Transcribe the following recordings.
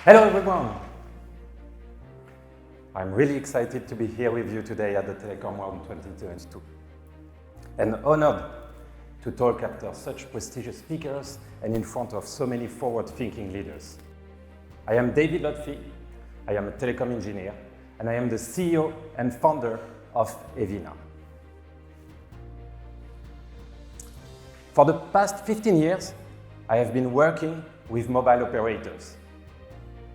Hello everyone! I'm really excited to be here with you today at the Telecoms World 2022 and honored to talk after such prestigious speakers and in front of so many forward-thinking leaders. I am David Lotfi, I am a telecom engineer, and I am the CEO and founder of Evina. For the past 15 years, I have been working with mobile operators.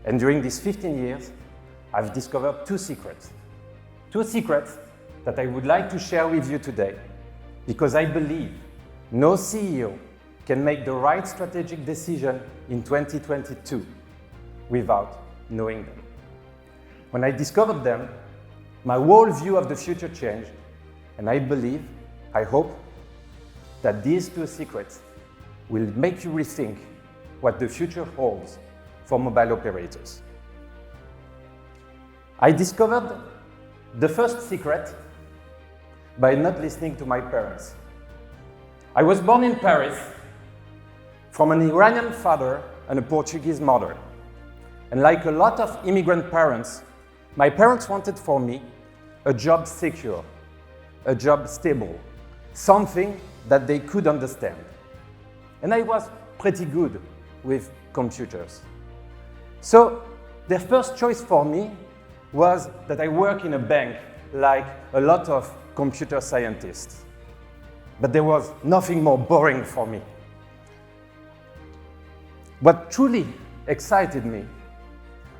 And during these 15 years, I've discovered two secrets that I would like to share with you today, because I believe no CEO can make the right strategic decision in 2022 without knowing them. When I discovered them, my whole view of the future changed, and I hope, that these two secrets will make you rethink what the future holds for mobile operators. I discovered the first secret by not listening to my parents. I was born in Paris from an Iranian father and a Portuguese mother. And like a lot of immigrant parents, my parents wanted for me a job secure, a job stable, something that they could understand. And I was pretty good with computers. So their first choice for me was that I work in a bank like a lot of computer scientists. But there was nothing more boring for me. What truly excited me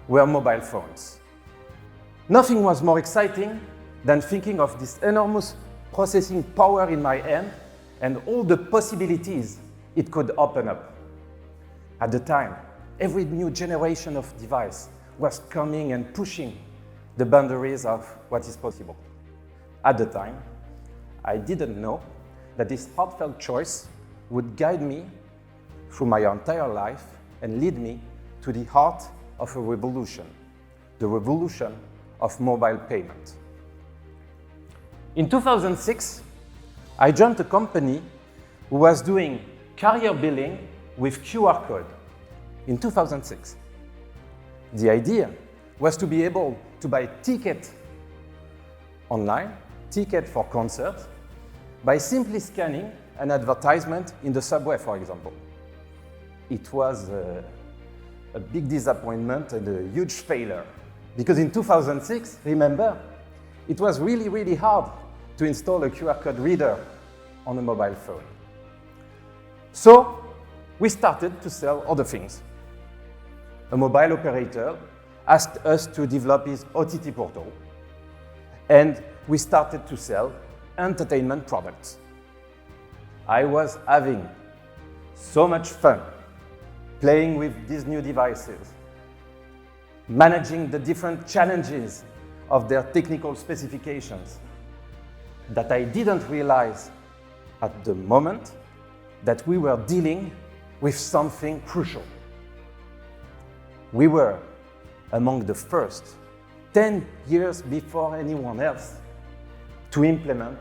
were mobile phones. Nothing was more exciting than thinking of this enormous processing power in my hand and all the possibilities it could open up. At the time, every new generation of device was coming and pushing the boundaries of what is possible. At the time, I didn't know that this heartfelt choice would guide me through my entire life and lead me to the heart of a revolution, the revolution of mobile payment. In 2006, I joined a company who was doing carrier billing with QR code. In 2006. The idea was to be able to buy ticket online, ticket for concerts, by simply scanning an advertisement in the subway, for example. It was a big disappointment and a huge failure, because in 2006, remember, it was really hard to install a QR code reader on a mobile phone. So we started to sell other things. A mobile operator asked us to develop his OTT portal, and we started to sell entertainment products. I was having so much fun playing with these new devices, managing the different challenges of their technical specifications, that I didn't realize at the moment that we were dealing with something crucial. We were among the first, 10 years before anyone else, to implement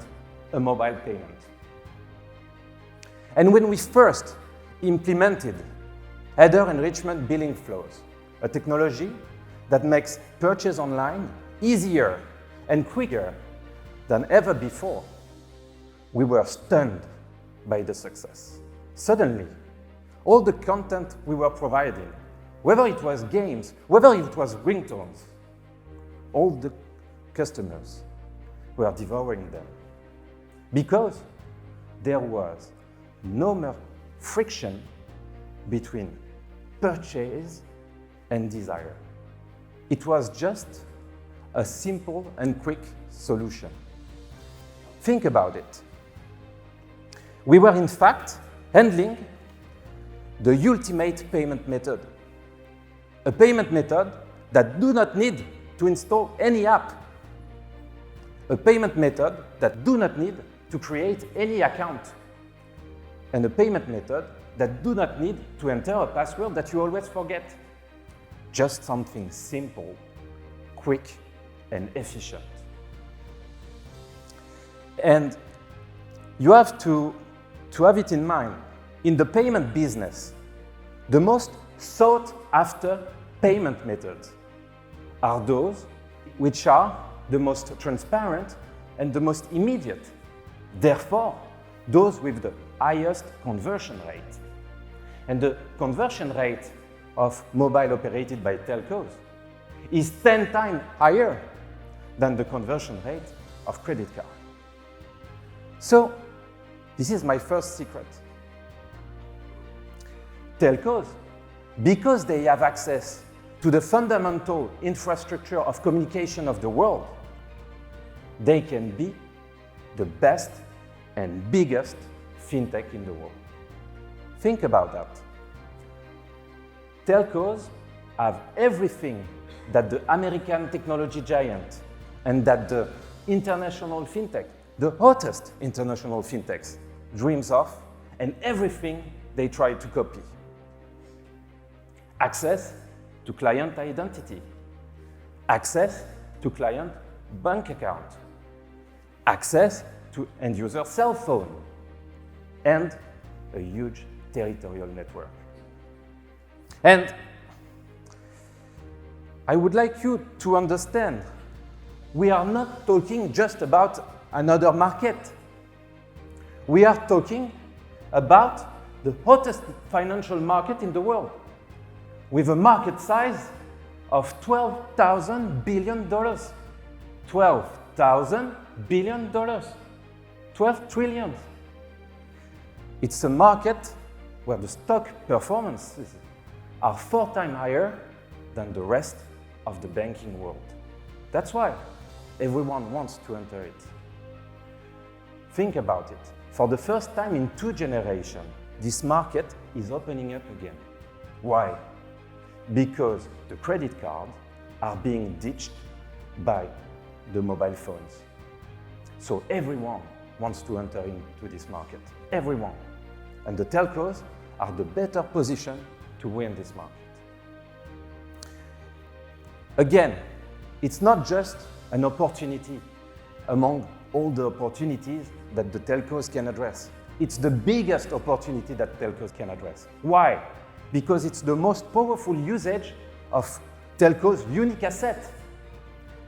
a mobile payment. And when we first implemented header enrichment billing flows, a technology that makes purchase online easier and quicker than ever before, we were stunned by the success. Suddenly, all the content we were providing, whether it was games, whether it was ringtones, all the customers were devouring them, because there was no more friction between purchase and desire. It was just a simple and quick solution. Think about it. We were in fact handling the ultimate payment method. A payment method that do not need to install any app. A payment method that do not need to create any account. And a payment method that do not need to enter a password that you always forget. Just something simple, quick, and efficient. And you have to have it in mind. In the payment business, the most sought after payment methods are those which are the most transparent and the most immediate. Therefore, those with the highest conversion rate. And the conversion rate of mobile operated by telcos is 10 times higher than the conversion rate of credit card. So, this is my first secret. Telcos, because they have access to the fundamental infrastructure of communication of the world, they can be the best and biggest fintech in the world. Think about that. Telcos have everything that the American technology giant and that the international fintech, the hottest international fintechs, dreams of, and everything they try to copy. Access to client identity, access to client bank account, access to end-user cell phone, and a huge territorial network. And I would like you to understand, we are not talking just about another market. We are talking about the hottest financial market in the world, with a market size of $12,000 billion. $12,000 billion. 12 trillion. It's a market where the stock performances are 4 times higher than the rest of the banking world. That's why everyone wants to enter it. Think about it. For the first time in 2 generations, this market is opening up again. Why? Because the credit cards are being ditched by the mobile phones. So everyone wants to enter into this market. Everyone. And the telcos are the better position to win this market. Again, it's not just an opportunity among all the opportunities that the telcos can address. It's the biggest opportunity that telcos can address. Why? Because it's the most powerful usage of telcos' unique asset.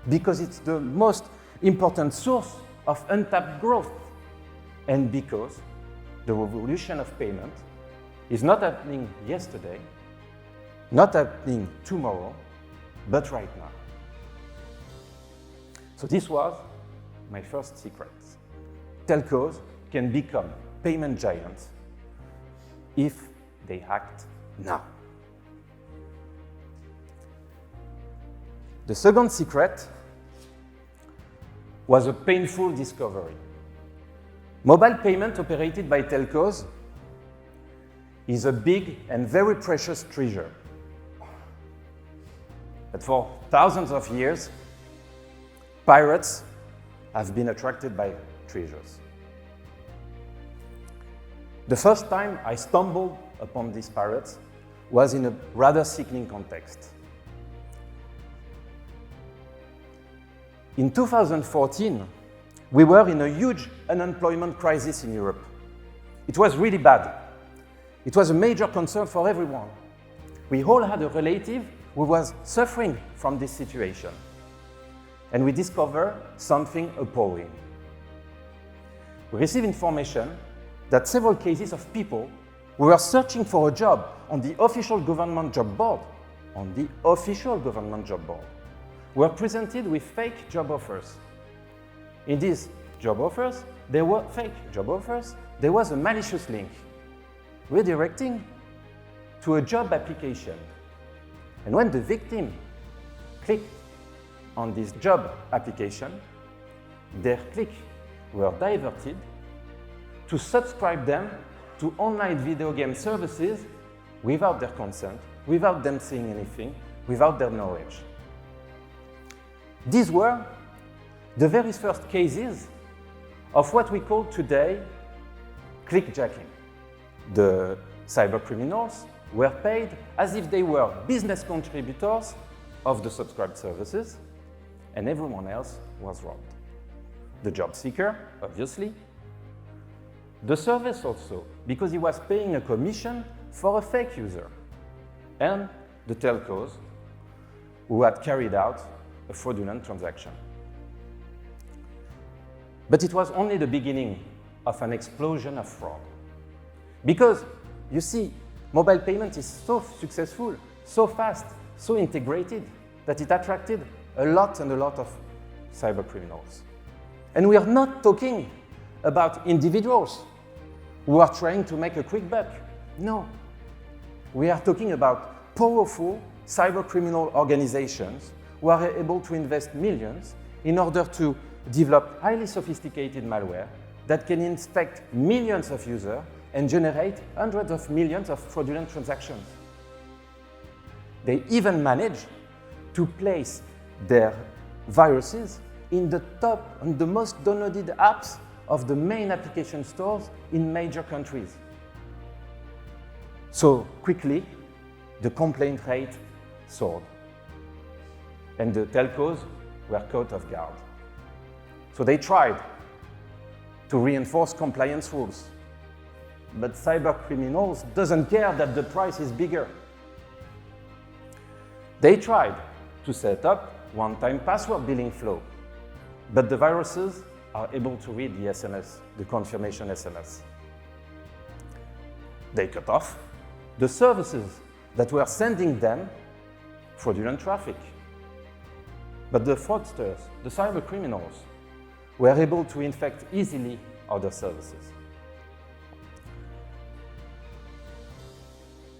Because it's the most important source of untapped growth. And because the revolution of payment is not happening yesterday, not happening tomorrow, but right now. So this was my first secret. Telcos can become payment giants if they act now. The second secret was a painful discovery. Mobile payment operated by telcos is a big and very precious treasure. But for thousands of years, pirates have been attracted by treasures. The first time I stumbled upon these pirates was in a rather sickening context. In 2014, we were in a huge unemployment crisis in Europe. It was really bad. It was a major concern for everyone. We all had a relative who was suffering from this situation. And we discovered something appalling. We received information that several cases of people who were searching for a job on the official government job board, were presented with fake job offers. In these job offers, there were fake job offers. There was a malicious link redirecting to a job application. And when the victim clicked on this job application, their clicks were diverted to subscribe them to online video game services without their consent, without them saying anything, without their knowledge. These were the very first cases of what we call today clickjacking. The cybercriminals were paid as if they were business contributors of the subscribed services, and everyone else was robbed. The job seeker, obviously. The service also, because he was paying a commission for a fake user. And the telcos, who had carried out a fraudulent transaction. But it was only the beginning of an explosion of fraud. Because, you see, mobile payment is so successful, so fast, so integrated, that it attracted a lot of cyber criminals. And we are not talking about individuals who are trying to make a quick buck. No. We are talking about powerful cyber criminal organizations who are able to invest millions in order to develop highly sophisticated malware that can infect millions of users and generate hundreds of millions of fraudulent transactions. They even manage to place their viruses in the top and the most downloaded apps of the main application stores in major countries. So quickly, the complaint rate soared, and the telcos were caught off guard. So they tried to reinforce compliance rules. But cyber criminals doesn't care that the price is bigger. They tried to set up one-time password billing flow, but the viruses are able to read the SMS, the confirmation SMS. They cut off the services that were sending them fraudulent traffic. But the fraudsters, the cyber criminals, were able to infect easily other services.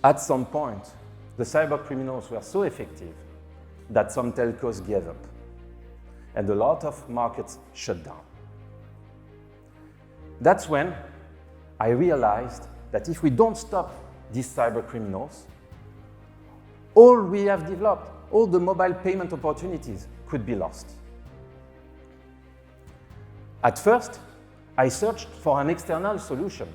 At some point, the cyber criminals were so effective that some telcos gave up, and a lot of markets shut down. That's when I realized that if we don't stop these cyber criminals, all we have developed, all the mobile payment opportunities could be lost. At first, I searched for an external solution.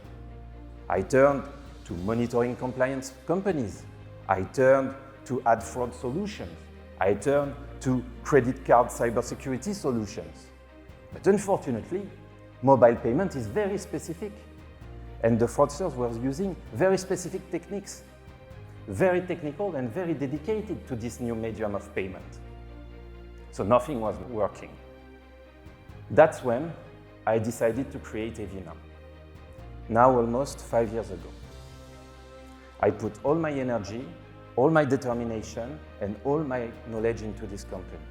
I turned to monitoring compliance companies. I turned to ad fraud solutions. I turned to credit card cybersecurity solutions. But unfortunately, mobile payment is very specific, and the fraudsters were using very specific techniques, very technical and very dedicated to this new medium of payment. So nothing was working. That's when I decided to create Evina, now almost 5 years ago. I put all my energy, all my determination, and all my knowledge into this company.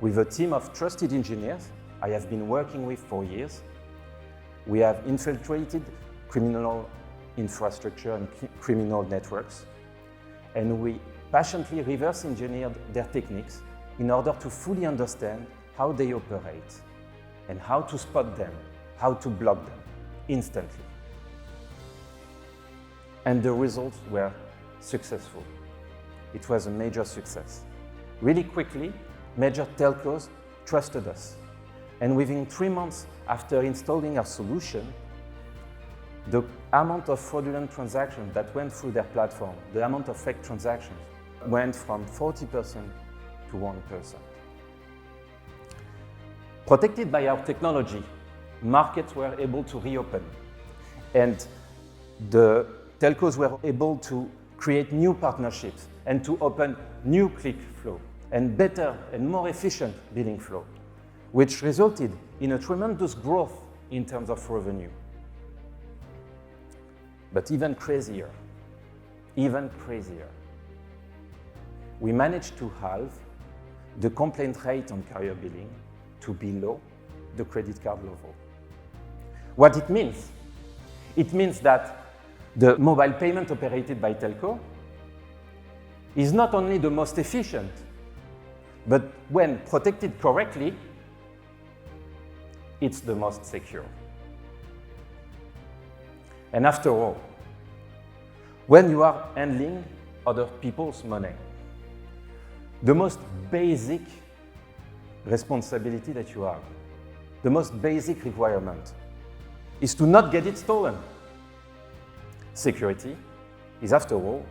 With a team of trusted engineers I have been working with for years, we have infiltrated criminal infrastructure and criminal networks, and we patiently reverse engineered their techniques in order to fully understand how they operate and how to spot them, how to block them instantly. And the results were successful. It was a major success. Really quickly, major telcos trusted us. And within 3 months after installing our solution, the amount of fraudulent transactions that went through their platform, the amount of fake transactions, went from 40% to 1%. Protected by our technology, markets were able to reopen, and the telcos were able to create new partnerships and to open new click flow and better and more efficient billing flow, which resulted in a tremendous growth in terms of revenue. But even crazier, we managed to halve the complaint rate on carrier billing to below the credit card level. What it means? It means that the mobile payment operated by telco is not only the most efficient, but when protected correctly, it's the most secure. And after all, when you are handling other people's money, the most basic responsibility that you have, the most basic requirement, is to not get it stolen. Security is, after all,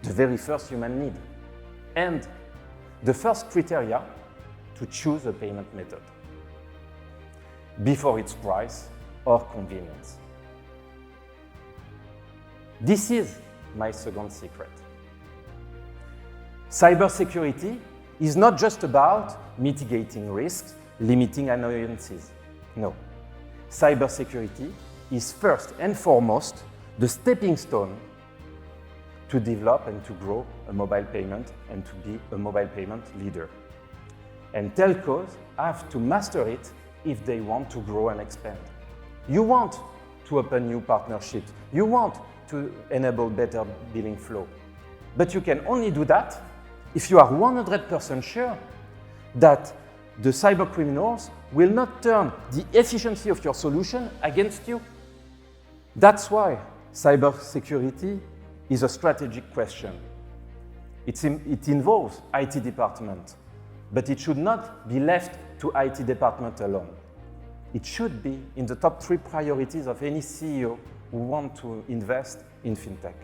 the very first human need and the first criteria to choose a payment method before its price or convenience. This is my second secret. Cybersecurity is not just about mitigating risks, limiting annoyances. No. Cybersecurity is first and foremost the stepping stone to develop and to grow a mobile payment and to be a mobile payment leader. And telcos have to master it if they want to grow and expand. You want to open new partnerships. You want to enable better billing flow. But you can only do that if you are 100% sure that the cyber criminals will not turn the efficiency of your solution against you. That's why cybersecurity is a strategic question. It involves IT department, but it should not be left to IT department alone. It should be in the top 3 priorities of any CEO who wants to invest in fintech.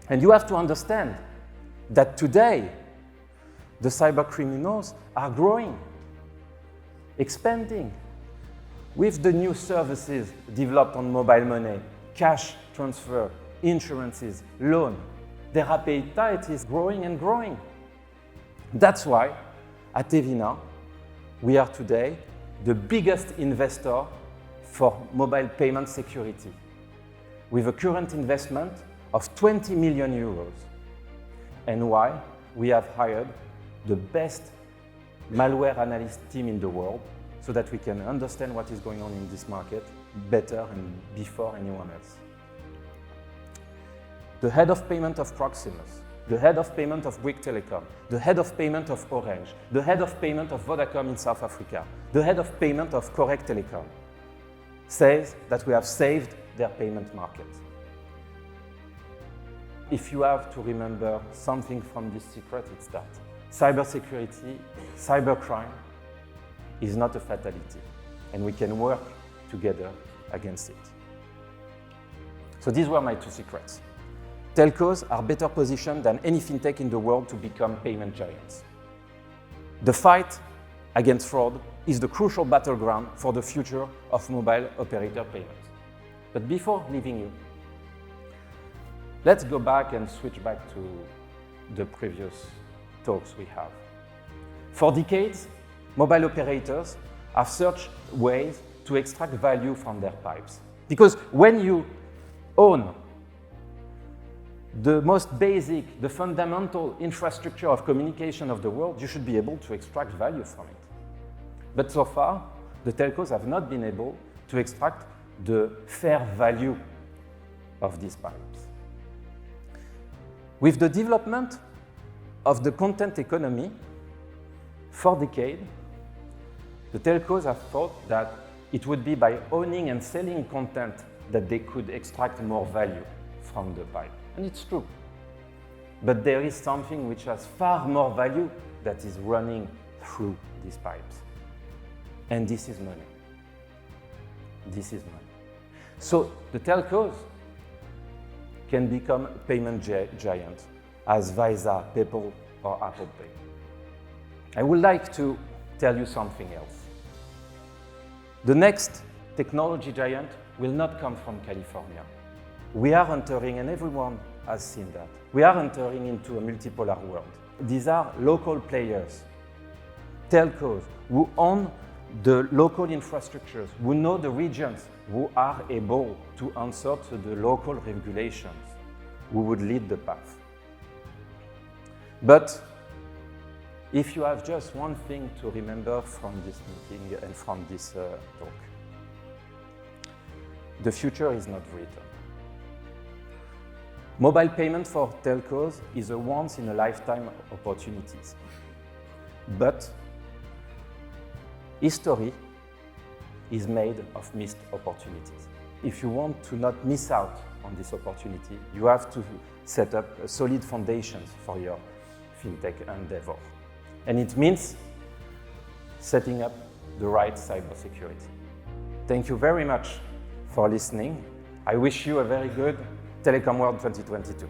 And you have to understand that today, the cyber criminals are growing, expanding. With the new services developed on mobile money, cash transfer, insurances, loan, their appetite is growing and growing. That's why, at Evina, we are today the biggest investor for mobile payment security, with a current investment of 20 million euros. And why? We have hired the best malware analyst team in the world so that we can understand what is going on in this market better and before anyone else. The head of payment of Proximus, the head of payment of Bouygues Telecom, the head of payment of Orange, the head of payment of Vodacom in South Africa, the head of payment of Correct Telecom says that we have saved their payment market. If you have to remember something from this secret, it's that cybersecurity, cybercrime is not a fatality, and we can work together against it. So these were my 2 secrets. Telcos are better positioned than any fintech in the world to become payment giants. The fight against fraud is the crucial battleground for the future of mobile operator payments. But before leaving you, let's go back and switch back to the previous talks we have. For decades, mobile operators have searched ways to extract value from their pipes. Because when you own the most basic, the fundamental infrastructure of communication of the world, you should be able to extract value from it. But so far, the telcos have not been able to extract the fair value of these pipes. With the development of the content economy, for decades, the telcos have thought that it would be by owning and selling content that they could extract more value from the pipe. And it's true. But there is something which has far more value that is running through these pipes. And this is money. This is money. So the telcos can become a payment giant as Visa, PayPal, or Apple Pay. I would like to tell you something else. The next technology giant will not come from California. We are entering, and everyone has seen that, we are entering into a multipolar world. These are local players, telcos, who own the local infrastructures, who know the regions, who are able to answer to the local regulations, who would lead the path. But if you have just one thing to remember from this meeting and from this talk, the future is not written. Mobile payment for telcos is a once-in-a-lifetime opportunity. But history is made of missed opportunities. If you want to not miss out on this opportunity, you have to set up a solid foundation for your fintech endeavor. And it means setting up the right cybersecurity. Thank you very much for listening. I wish you a very good Telecom World 2022.